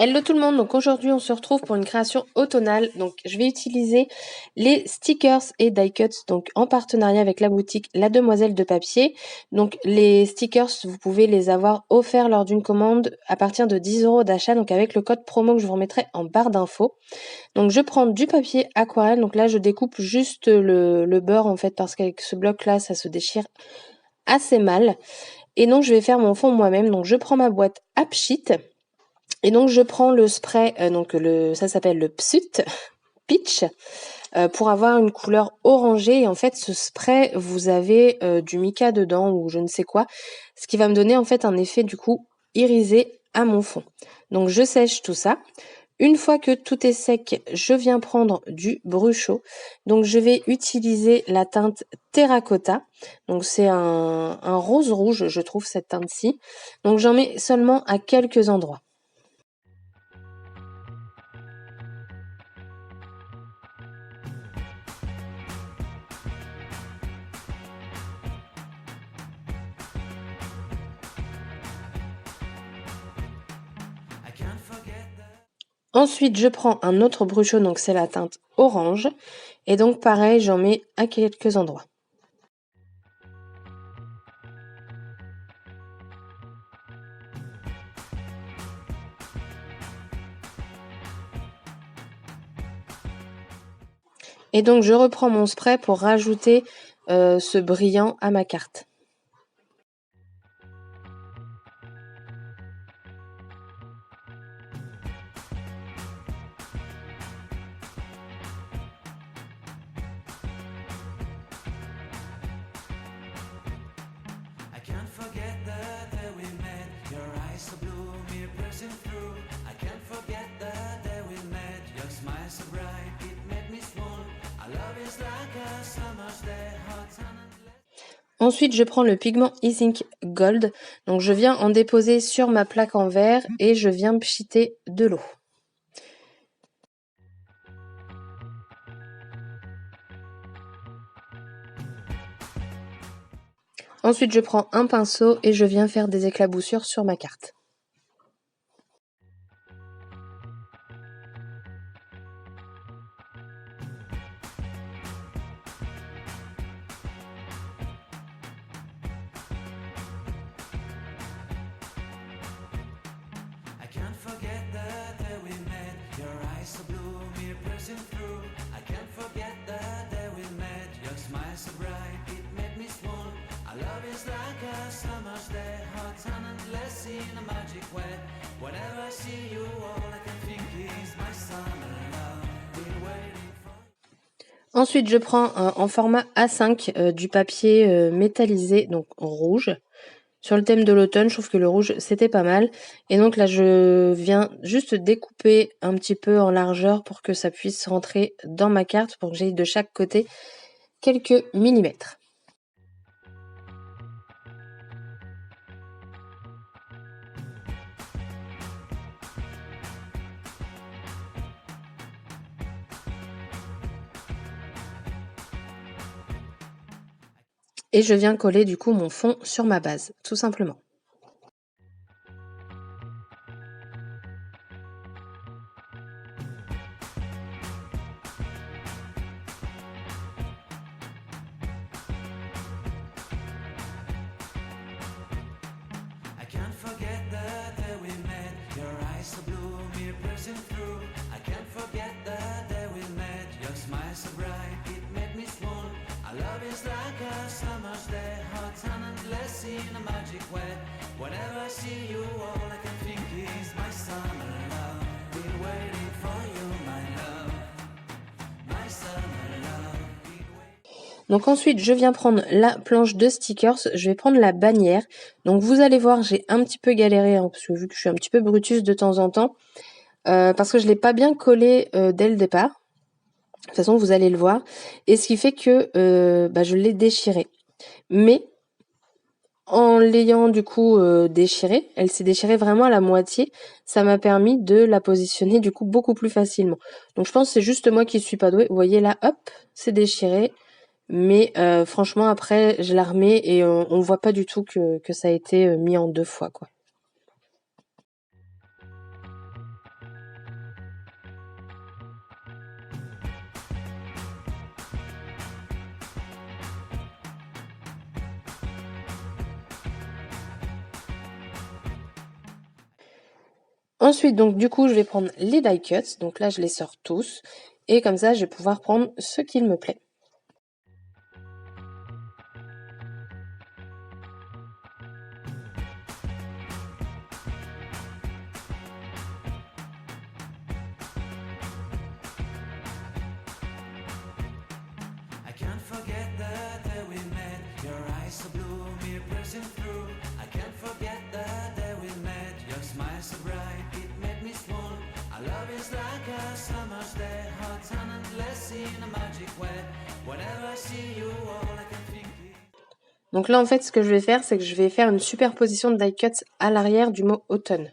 Hello tout le monde, donc aujourd'hui on se retrouve pour une création automnale. Donc je vais utiliser les stickers et die cuts donc en partenariat avec la boutique La Demoiselle de Papier. Donc les stickers, vous pouvez les avoir offerts lors d'une commande à partir de 10 € d'achat, donc avec le code promo que je vous remettrai en barre d'infos. Donc je prends du papier aquarelle, donc là je découpe juste le beurre en fait parce qu'avec ce bloc là ça se déchire assez mal. Et donc je vais faire mon fond moi-même, donc je prends ma boîte à pchit. Et donc je prends le spray, ça s'appelle le Psut Peach, pour avoir une couleur orangée. Et en fait, ce spray, vous avez du mica dedans ou je ne sais quoi, ce qui va me donner en fait un effet du coup irisé à mon fond. Donc je sèche tout ça. Une fois que tout est sec, je viens prendre du Bruchot. Donc je vais utiliser la teinte Terracotta. Donc c'est un rose rouge, je trouve, cette teinte-ci. Donc j'en mets seulement à quelques endroits. Ensuite, je prends un autre Bruchot, donc c'est la teinte orange. Et donc pareil, j'en mets à quelques endroits. Et donc je reprends mon spray pour rajouter ce brillant à ma carte. Ensuite, je prends le pigment E-Ink Gold. Donc, je viens en déposer sur ma plaque en verre et je viens pchiter de l'eau. Ensuite, je prends un pinceau et je viens faire des éclaboussures sur ma carte. Ensuite, je prends en format A5 du papier métallisé, donc rouge. Sur le thème de l'automne, je trouve que le rouge, c'était pas mal. Et donc là, je viens juste découper un petit peu en largeur pour que ça puisse rentrer dans ma carte, pour que j'aille de chaque côté quelques millimètres. Et je viens coller du coup mon fond sur ma base, tout simplement. Donc ensuite, je viens prendre la planche de stickers, je vais prendre la bannière. Donc vous allez voir, j'ai un petit peu galéré, hein, parce que vu que je suis un petit peu brutus de temps en temps, parce que je ne l'ai pas bien collé dès le départ. De toute façon, vous allez le voir. Et ce qui fait que je l'ai déchiré. Mais en l'ayant du coup déchirée, elle s'est déchirée vraiment à la moitié. Ça m'a permis de la positionner du coup beaucoup plus facilement. Donc je pense que c'est juste moi qui suis pas douée. Vous voyez là, hop, c'est déchiré. Mais franchement, après, je la remets et on voit pas du tout que ça a été mis en 2 fois, quoi. Ensuite, donc du coup, je vais prendre les die cuts. Donc là, je les sors tous. Et comme ça, je vais pouvoir prendre ce qu'il me plaît. Donc là, en fait, ce que je vais faire, c'est que je vais faire une superposition de die cuts à l'arrière du mot automne.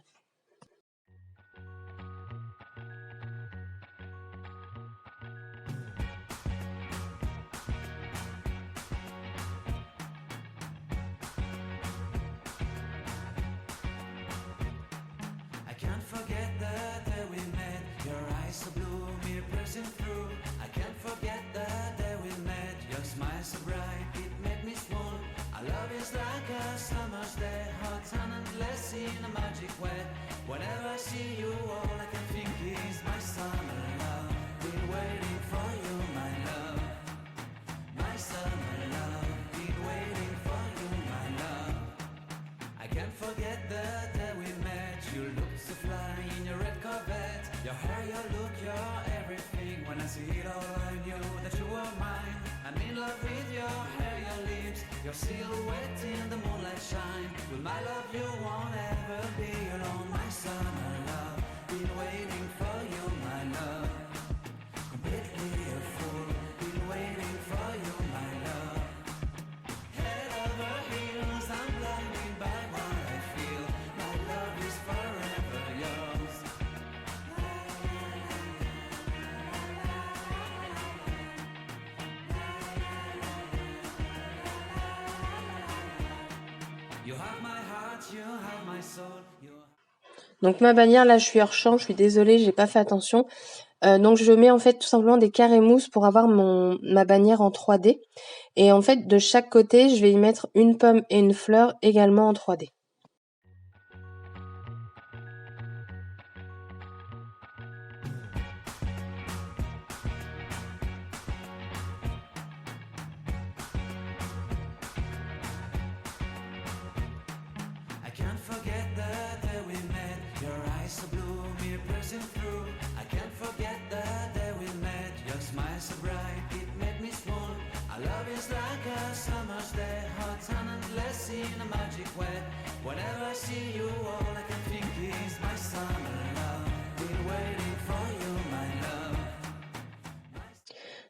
Donc ma bannière, là, je suis hors champ, je suis désolée, j'ai pas fait attention. Donc je mets en fait tout simplement des carrés mousse pour avoir ma bannière en 3D. Et en fait, de chaque côté, je vais y mettre une pomme et une fleur également en 3D.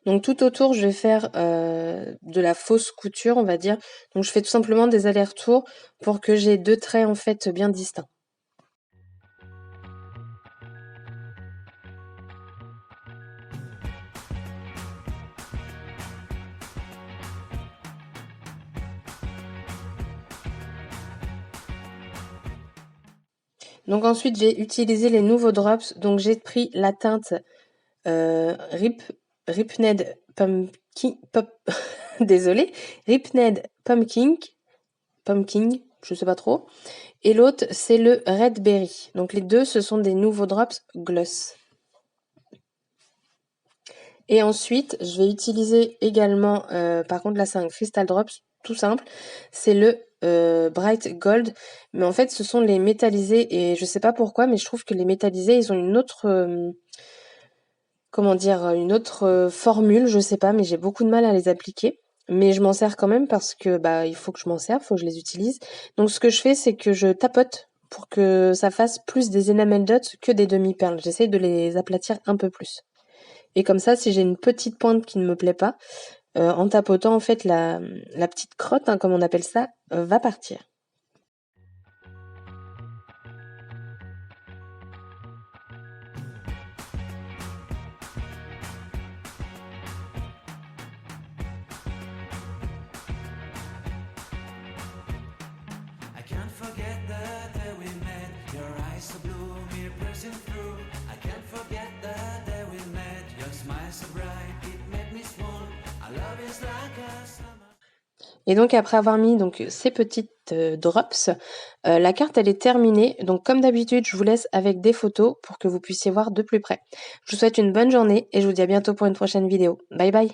Donc tout autour, je vais faire de la fausse couture, on va dire. Donc je fais tout simplement des allers-retours pour que j'ai 2 traits en fait bien distincts. Donc ensuite, j'ai utilisé les nouveaux drops. Donc j'ai pris la teinte Ripned Pumpkin, désolé, Ripned Pumpkin, je sais pas trop. Et l'autre, c'est le Red Berry. Donc les deux, ce sont des nouveaux drops gloss. Et ensuite, je vais utiliser également, par contre là c'est un Crystal Drops, tout simple, c'est le Bright Gold. Mais en fait, ce sont les métallisés et je sais pas pourquoi, mais je trouve que les métallisés, ils ont une autre, comment dire, une autre formule, je sais pas, mais j'ai beaucoup de mal à les appliquer. Mais je m'en sers quand même parce que bah il faut que je m'en serve, il faut que je les utilise. Donc ce que je fais, c'est que je tapote pour que ça fasse plus des enamel dots que des demi-perles. J'essaye de les aplatir un peu plus. Et comme ça, si j'ai une petite pointe qui ne me plaît pas, en tapotant, en fait, la petite crotte, hein, comme on appelle ça, va partir. Et donc après avoir mis donc ces petites, drops, la carte elle est terminée. Donc comme d'habitude, je vous laisse avec des photos pour que vous puissiez voir de plus près. Je vous souhaite une bonne journée et je vous dis à bientôt pour une prochaine vidéo. Bye bye.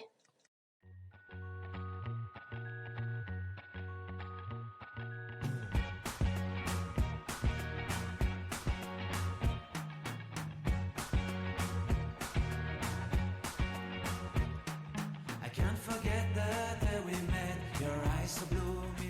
I can't forget the day we met, your eyes so blue.